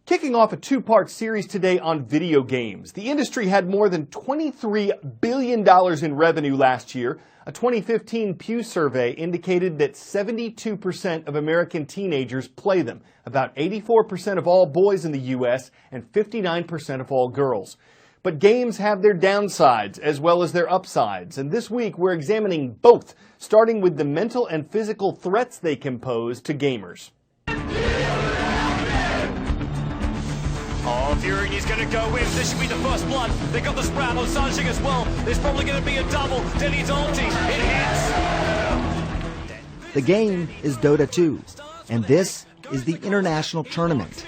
Kicking off a two-part series today on video games. The industry had more than $23 billion in revenue last year. A 2015 Pew survey indicated that 72% of American teenagers play them, about 84% of all boys in the U.S. and 59% of all girls. But games have their downsides as well as their upsides, and this week we're examining both, starting with the mental and physical threats they can pose to gamers. Oh, Fury is going to go in. This should be the first blood. They got the sprout on Sanjing as well. There's probably going to be a double. Denny's ulti. It hits. The game is Dota 2, and this is the international tournament.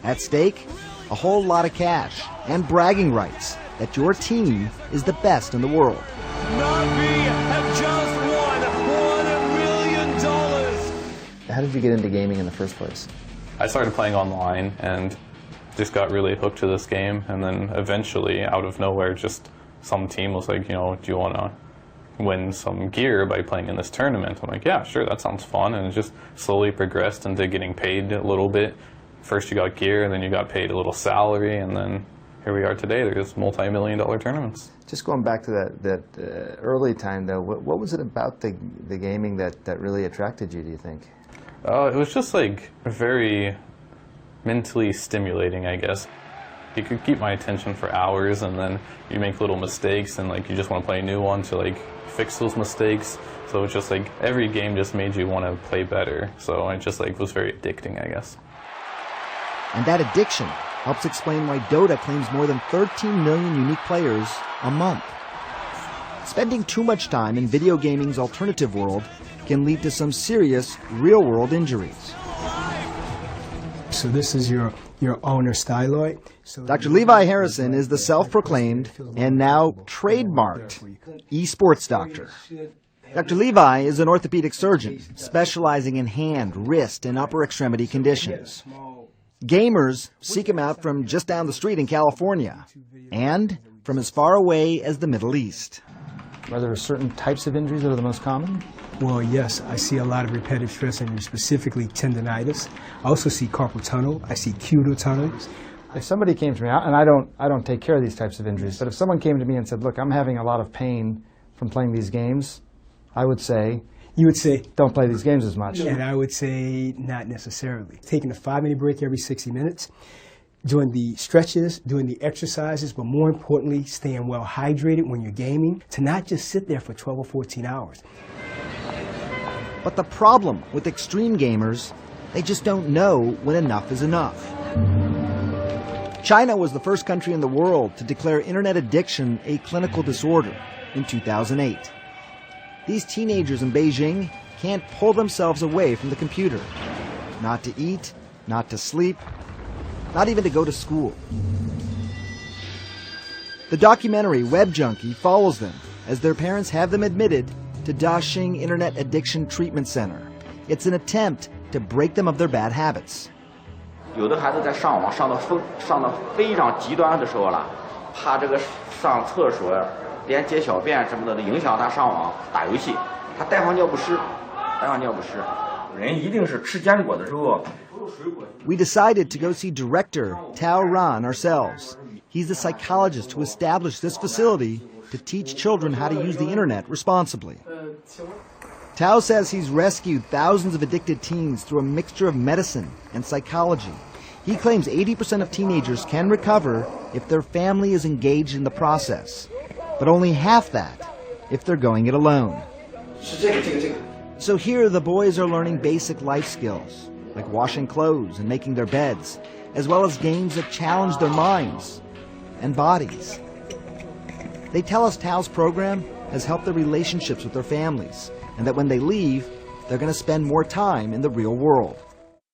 At stake, a whole lot of cash and bragging rights that your team is the best in the world. Navi have just won $1 million. How did you get into gaming in the first place? I started playing online and just got really hooked to this game, and then eventually, out of nowhere, just some team was like, you know, do you want to win some gear by playing in this tournament? I'm like, yeah, sure, that sounds fun, and it just slowly progressed into getting paid a little bit. First you got gear, and then you got paid a little salary, and then here we are today. There's multi-million-dollar tournaments. Just going back to that early time, though, what was it about the gaming that really attracted you, do you think? It was just like very mentally stimulating, I guess. You could keep my attention for hours, and then you make little mistakes, and like you just want to play a new one to like fix those mistakes. So it's just like every game just made you want to play better. So it just like was very addicting, I guess. And that addiction helps explain why Dota claims more than 13 million unique players a month. Spending too much time in video gaming's alternative world can lead to some serious real-world injuries. So this is your owner styloid. Dr. Levi Harrison is the self-proclaimed and now trademarked esports doctor. Dr. Levi is an orthopedic surgeon specializing in hand, wrist, and upper extremity conditions. Gamers seek him out from just down the street in California and from as far away as the Middle East. Are there certain types of injuries that are the most common? Well, yes, I see a lot of repetitive stress injuries, specifically tendonitis. I also see carpal tunnel. I see cubital tunnels. If somebody came to me, and I don't take care of these types of injuries, but if someone came to me and said, look, I'm having a lot of pain from playing these games, I would say, you would say, don't play these games as much. And I would say, not necessarily. Taking a 5-minute break every 60 minutes, doing the stretches, doing the exercises, but more importantly, staying well hydrated when you're gaming, to not just sit there for 12 or 14 hours. But the problem with extreme gamers, they just don't know when enough is enough. China was the first country in the world to declare internet addiction a clinical disorder in 2008. These teenagers in Beijing can't pull themselves away from the computer. Not to eat, not to sleep, not even to go to school. The documentary Web Junkie follows them as their parents have them admitted to Daxing Internet Addiction Treatment Center. It's an attempt to break them of their bad habits. 有的孩子在上网上到非常极端的时候了，怕这个上厕所连解小便什么的影响他上网打游戏，他带上尿不湿，人一定是吃坚果的时候。We decided to go see director Tao Ran ourselves. He's the psychologist who established this facility to teach children how to use the internet responsibly. Tao says he's rescued thousands of addicted teens through a mixture of medicine and psychology. He claims 80% of teenagers can recover if their family is engaged in the process, but only half that if they're going it alone. So here the boys are learning basic life skills, like washing clothes and making their beds, as well as games that challenge their minds and bodies. They tell us Tao's program has helped their relationships with their families, and that when they leave, they're going to spend more time in the real world.